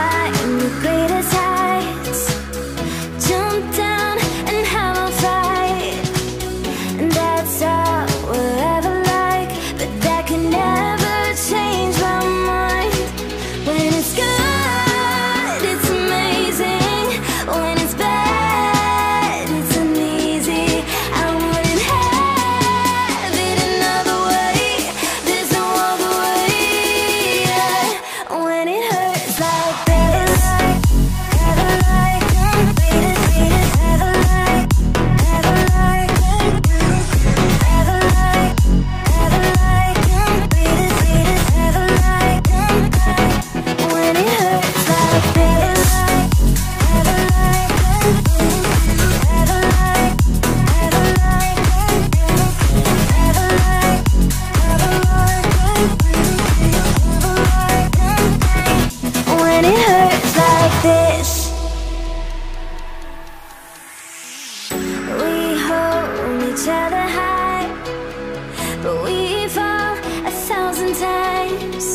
climb the greatest heights, jump down and have a fight, and that's all we'll ever like. But that can never change my mind. When it's good, it's amazing. When it's bad, it's uneasy. I wouldn't have it another way. There's no other way. When it hurts like this, ever like, ever like, ever like, ever like, ever like, ever like, when it hurts like this, ever like, ever like, ever like, ever like, when it hurts like this. We hold each other high, but we fall 1,000 times.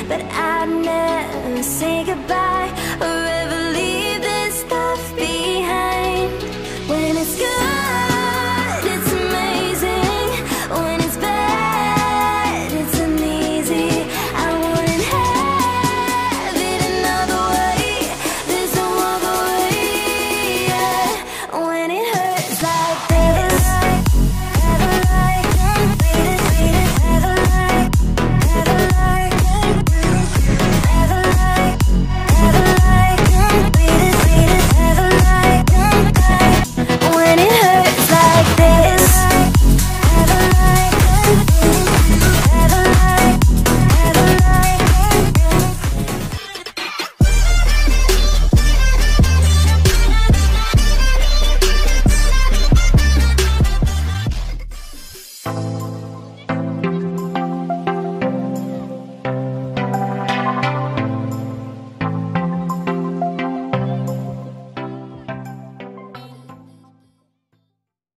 But I'd never say goodbye.